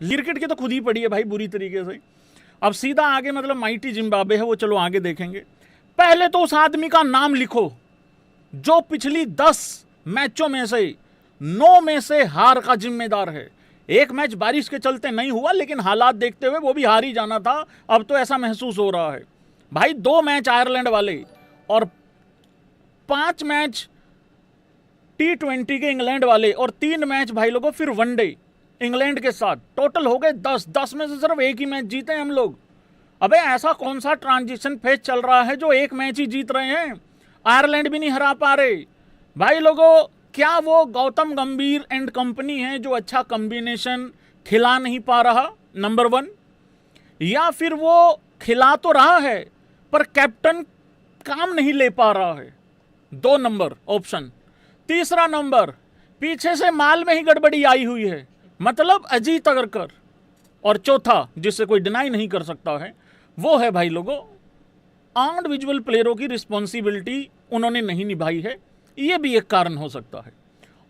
Cricket की तो खुद ही पड़ी है भाई बुरी तरीके से। अब सीधा आगे मतलब माइटी जिम्बाब्वे है, वो चलो आगे देखेंगे। पहले तो उस आदमी का नाम लिखो जो पिछली 10 मैचों में से 9 में से हार का जिम्मेदार है। एक मैच बारिश के चलते नहीं हुआ, लेकिन हालात देखते हुए वो भी हार ही जाना था। अब तो ऐसा महसूस हो रहा है भाई। 2 मैच आयरलैंड वाले और 5 मैच T20 के इंग्लैंड वाले और 3 मैच भाई लोगों फिर वनडे इंग्लैंड के साथ, टोटल हो गए 10 में से सिर्फ एक ही मैच जीते हम लोग। अबे ऐसा कौन सा ट्रांजिशन फेज चल रहा है जो एक मैच ही जीत रहे हैं? आयरलैंड भी नहीं हरा पा रहे भाई लोगों। क्या वो गौतम गंभीर एंड कंपनी है जो अच्छा कॉम्बिनेशन खिला नहीं पा रहा, नंबर 1, या फिर वो खिला तो रहा है पर कैप्टन काम नहीं ले पा रहा है? 2 नंबर ऑप्शन। तीसरा नंबर, पीछे से माल में ही गड़बड़ी आई हुई है, मतलब अजीत अगरकर। और चौथा, जिससे कोई डिनाई नहीं कर सकता है, वो है भाई लोगों इंडिविजुअल प्लेयरों की रिस्पॉन्सिबिलिटी उन्होंने नहीं निभाई है। ये भी एक कारण हो सकता है।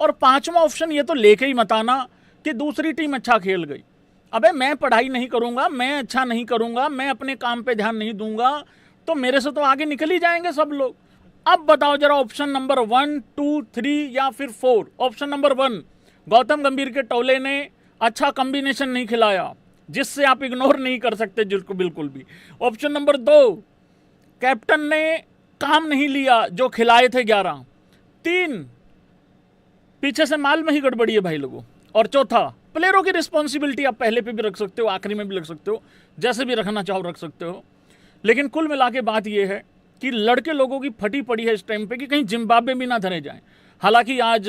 और 5वां ऑप्शन ये तो लेके ही मत आना कि दूसरी टीम अच्छा खेल गई। अबे मैं पढ़ाई नहीं करूंगा, मैं अच्छा नहीं करूंगा, मैं अपने काम पे ध्यान नहीं दूंगा, तो मेरे से तो आगे निकल ही जाएंगे सब लोग। अब बताओ जरा ऑप्शन नंबर 1, 2, 3 या फिर 4। ऑप्शन नंबर 1, गौतम गंभीर के टोले ने अच्छा कॉम्बिनेशन नहीं खिलाया, जिससे आप इग्नोर नहीं कर सकते जिसको बिल्कुल भी। ऑप्शन नंबर 2, कैप्टन ने काम नहीं लिया जो खिलाए थे 11। 3, पीछे से माल में ही गड़बड़ी है भाई लोगों। और चौथा, प्लेयरों की रिस्पॉन्सिबिलिटी आप पहले पे भी रख सकते हो, आखिरी में भी रख सकते हो, जैसे भी रखना चाहो रख सकते हो। लेकिन कुल मिला के बात यह है कि लड़के लोगों की फटी पड़ी है इस टाइम पे कि कहीं जिम्बाब्वे भी ना धरे जाएं। हालांकि आज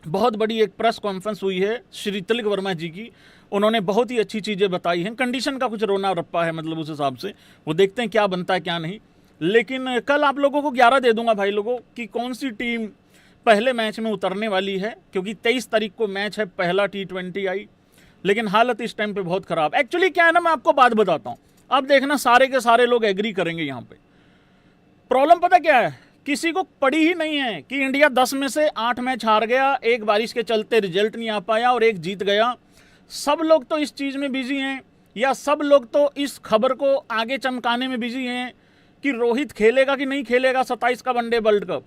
बहुत बड़ी एक प्रेस कॉन्फ्रेंस हुई है श्री तिलक वर्मा जी की, उन्होंने बहुत ही अच्छी चीज़ें बताई हैं। कंडीशन का कुछ रोना रप्पा है, मतलब उस हिसाब से वो देखते हैं क्या बनता है क्या नहीं। लेकिन कल आप लोगों को 11 दे दूंगा भाई लोगों कि कौन सी टीम पहले मैच में उतरने वाली है, क्योंकि 23 तारीख को मैच है पहला T20 आई। लेकिन हालत इस टाइम पे बहुत ख़राब। एक्चुअली क्या है ना, मैं आपको बात बताता हूँ, अब देखना सारे के सारे लोग एग्री करेंगे। यहाँ पे प्रॉब्लम पता क्या है, किसी को पड़ी ही नहीं है कि इंडिया 10 में से 8 मैच हार गया, एक बारिश के चलते रिजल्ट नहीं आ पाया और एक जीत गया। सब लोग तो इस चीज़ में बिजी हैं, या सब लोग तो इस खबर को आगे चमकाने में बिजी हैं कि रोहित खेलेगा कि नहीं खेलेगा 27 का वनडे वर्ल्ड कप,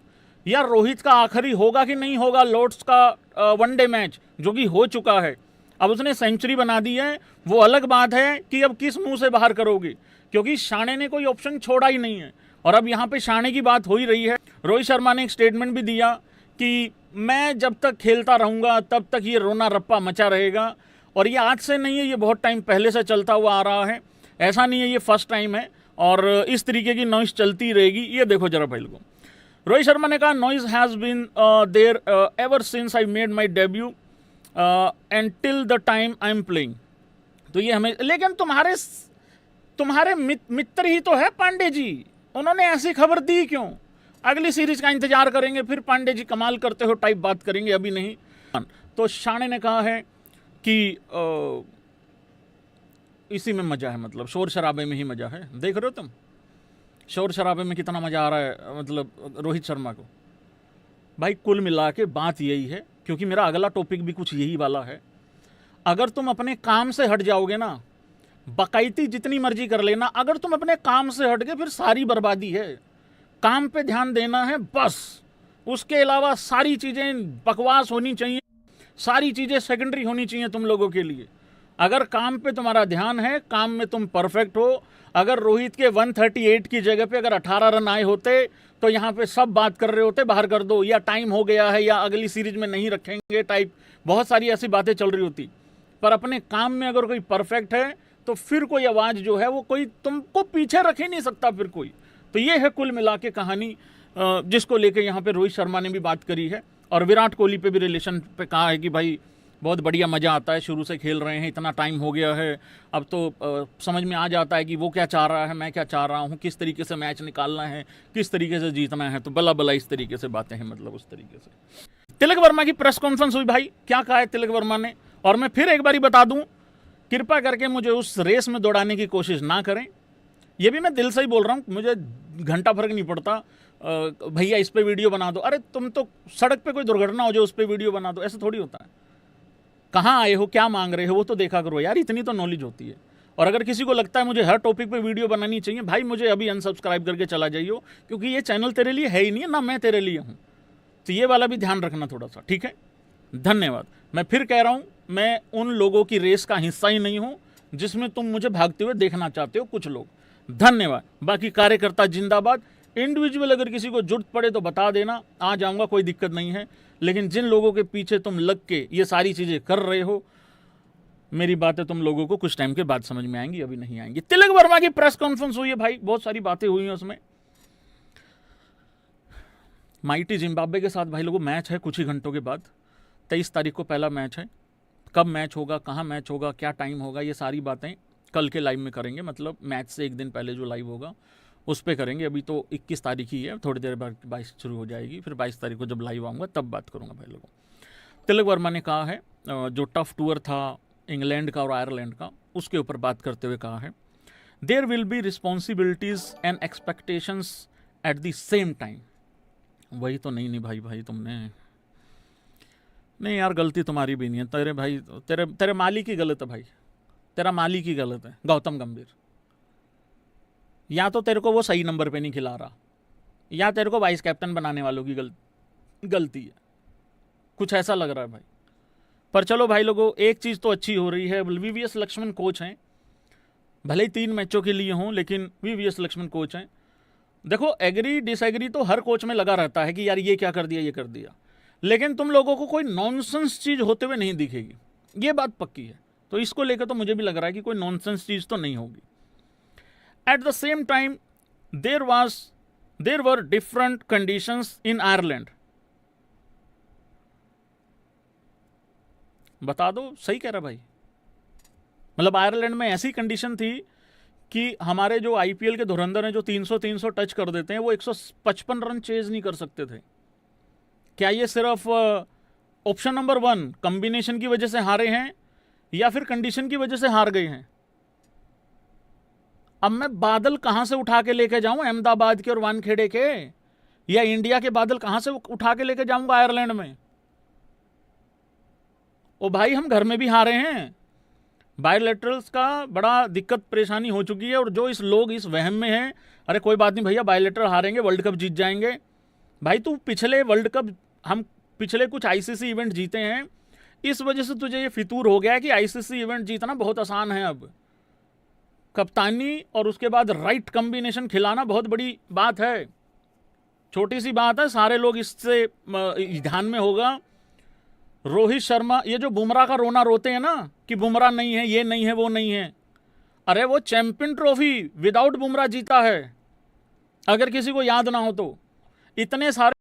या रोहित का आखिरी होगा कि नहीं होगा लॉर्ड्स का वनडे मैच जो कि हो चुका है। अब उसने सेंचुरी बना दी है, वो अलग बात है कि अब किस मुंह से बाहर करोगे, क्योंकि शाणे ने कोई ऑप्शन छोड़ा ही नहीं है। और अब यहाँ पे शाणे की बात हो ही रही है। रोहित शर्मा ने एक स्टेटमेंट भी दिया कि मैं जब तक खेलता रहूँगा तब तक ये रोना रप्पा मचा रहेगा। और ये आज से नहीं है, ये बहुत टाइम पहले से चलता हुआ आ रहा है, ऐसा नहीं है ये फर्स्ट टाइम है। और इस तरीके की नॉइज़ चलती रहेगी। ये देखो जरा भाई लोगों, रोहित शर्मा ने कहा noise has been there ever since I made my debut and till the time I am playing. तो ये हमें, लेकिन तुम्हारे मित्र ही तो है पांडे जी, उन्होंने ऐसी खबर दी क्यों? अगली सीरीज का इंतजार करेंगे, फिर पांडे जी कमाल करते हो टाइप बात करेंगे, अभी नहीं। तो शाणे ने कहा है कि इसी में मज़ा है, मतलब शोर शराबे में ही मज़ा है। देख रहे हो तुम शोर शराबे में कितना मज़ा आ रहा है, मतलब रोहित शर्मा को। भाई कुल मिला के बात यही है, क्योंकि मेरा अगला टॉपिक भी कुछ यही वाला है। अगर तुम अपने काम से हट जाओगे ना, बकायती जितनी मर्जी कर लेना, अगर तुम अपने काम से हट गए फिर सारी बर्बादी है। काम पे ध्यान देना है बस, उसके अलावा सारी चीज़ें बकवास होनी चाहिए, सारी चीज़ें सेकेंडरी होनी चाहिए तुम लोगों के लिए। अगर काम पे तुम्हारा ध्यान है, काम में तुम परफेक्ट हो। अगर रोहित के 138 की जगह पे अगर 18 रन आए होते तो यहाँ पे सब बात कर रहे होते बाहर कर दो, या टाइम हो गया है, या अगली सीरीज में नहीं रखेंगे टाइप, बहुत सारी ऐसी बातें चल रही होती। पर अपने काम में अगर कोई परफेक्ट है तो फिर कोई आवाज़ जो है वो कोई तुमको पीछे रख ही नहीं सकता फिर कोई। तो ये है कुल मिला के कहानी, जिसको लेके यहाँ पे रोहित शर्मा ने भी बात करी है। और विराट कोहली पे भी रिलेशन पे कहा है कि भाई बहुत बढ़िया मज़ा आता है, शुरू से खेल रहे हैं, इतना टाइम हो गया है, अब तो समझ में आ जाता है कि वो क्या चाह रहा है, मैं क्या चाह रहा हूँ, किस तरीके से मैच निकालना है, किस तरीके से जीतना है। तो बला बला इस तरीके से बातें हैं, मतलब उस तरीके से। तिलक वर्मा की प्रेस कॉन्फ्रेंस हुई भाई, क्या कहा है तिलक वर्मा ने। और मैं फिर एक बारी बता दूं, कृपया करके मुझे उस रेस में दौड़ाने की कोशिश ना करें। ये भी मैं दिल से ही बोल रहा हूँ, मुझे घंटा फर्क नहीं पड़ता भैया इस पे वीडियो बना दो। अरे तुम तो सड़क पे कोई दुर्घटना हो जाए उस पर वीडियो बना दो, ऐसा थोड़ी होता है। कहाँ आए हो, क्या मांग रहे हो, वो तो देखा करो यार, इतनी तो नॉलेज होती है। और अगर किसी को लगता है मुझे हर टॉपिक पे वीडियो बनानी चाहिए, भाई मुझे अभी अनसब्सक्राइब करके चला जाइए, क्योंकि ये चैनल तेरे लिए है ही नहीं है, ना मैं तेरे लिए हूँ। तो ये वाला भी ध्यान रखना थोड़ा सा, ठीक है। धन्यवाद। मैं फिर कह रहा हूँ, मैं उन लोगों की रेस का हिस्सा ही नहीं हूँ जिसमें तुम मुझे भागते हुए देखना चाहते हो कुछ लोग। धन्यवाद। बाकी कार्यकर्ता जिंदाबाद। इंडिविजुअल अगर किसी को जरूरत पड़े तो बता देना, आ जाऊंगा, कोई दिक्कत नहीं है। लेकिन जिन लोगों के पीछे तुम लग के ये सारी चीज़ें कर रहे हो, मेरी बातें तुम लोगों को कुछ टाइम के बाद समझ में आएंगी, अभी नहीं आएंगी। तिलक वर्मा की प्रेस कॉन्फ्रेंस हुई है भाई, बहुत सारी बातें हुई हैं उसमें। माइटी जिम्बाब्वे के साथ भाई लोगों मैच है कुछ ही घंटों के बाद, 23 तारीख को पहला मैच है। कब मैच होगा, कहाँ मैच होगा, क्या टाइम होगा, ये सारी बातें कल के लाइव में करेंगे। मतलब मैच से एक दिन पहले जो लाइव होगा उस पर करेंगे। अभी तो 21 तारीख ही है, थोड़ी देर बाद 22 शुरू हो जाएगी, फिर 22 तारीख को जब लाइव आऊँगा तब बात करूँगा भाई लोगों। तिलक वर्मा ने कहा है, जो टफ टूर था इंग्लैंड का और आयरलैंड का, उसके ऊपर बात करते हुए कहा है, there will be responsibilities and expectations at the same time. वही तो नहीं निभाई भाई तुमने। नहीं यार, गलती तुम्हारी भी नहीं है, तेरे भाई तेरे माली की गलत है भाई, तेरा माली की गलत है गौतम गंभीर। या तो तेरे को वो सही नंबर पे नहीं खिला रहा, या तेरे को वाइस कैप्टन बनाने वालों की गलती है, कुछ ऐसा लग रहा है भाई। पर चलो भाई लोगों, एक चीज़ तो अच्छी हो रही है, वीवीएस लक्ष्मण कोच हैं, भले ही 3 मैचों के लिए हों, लेकिन वीवीएस लक्ष्मण कोच हैं। देखो, एग्री डिसएग्री तो हर कोच में लगा रहता है कि यार ये क्या कर दिया, ये कर दिया, लेकिन तुम लोगों को कोई नॉनसेंस चीज़ होते हुए नहीं दिखेगी, ये बात पक्की है। तो इसको लेकर तो मुझे भी लग रहा है कि कोई नॉनसेंस चीज़ तो नहीं होगी। Eight the same time there were different conditions in Ireland. बता दो, सही कह रहा भाई। मतलब आयरलैंड में ऐसी कंडीशन थी कि हमारे जो आईपीएल के धुरंधर हैं, जो 300 टच कर देते हैं, वो 155 रन चेज नहीं कर सकते थे। क्या ये सिर्फ ऑप्शन नंबर 1 कॉम्बिनेशन की वजह से हारे हैं, या फिर कंडीशन की वजह से हार गए हैं? अब मैं बादल कहां से उठा के लेके जाऊं, अहमदाबाद के और वानखेड़े के, या इंडिया के बादल कहां से उठा के लेके जाऊंगा आयरलैंड में? ओ भाई, हम घर में भी हारे हैं, बायोलेटरल्स का बड़ा दिक्कत परेशानी हो चुकी है। और जो लोग इस वहम में हैं, अरे कोई बात नहीं भैया, बायोलेटरल हारेंगे, वर्ल्ड कप जीत जाएंगे। भाई तू पिछले वर्ल्ड कप, हम पिछले कुछ आईसीसी इवेंट जीते हैं, इस वजह से तुझे ये फितूर हो गया है कि आईसीसी इवेंट जीतना बहुत आसान है। अब कप्तानी और उसके बाद राइट कॉम्बिनेशन खिलाना बहुत बड़ी बात है, छोटी सी बात है, सारे लोग इससे ध्यान में होगा। रोहित शर्मा, ये जो बुमराह का रोना रोते हैं ना कि बुमराह नहीं है, ये नहीं है, वो नहीं है, अरे वो चैंपियन ट्रॉफी विदाउट बुमराह जीता है, अगर किसी को याद ना हो तो। इतने सारे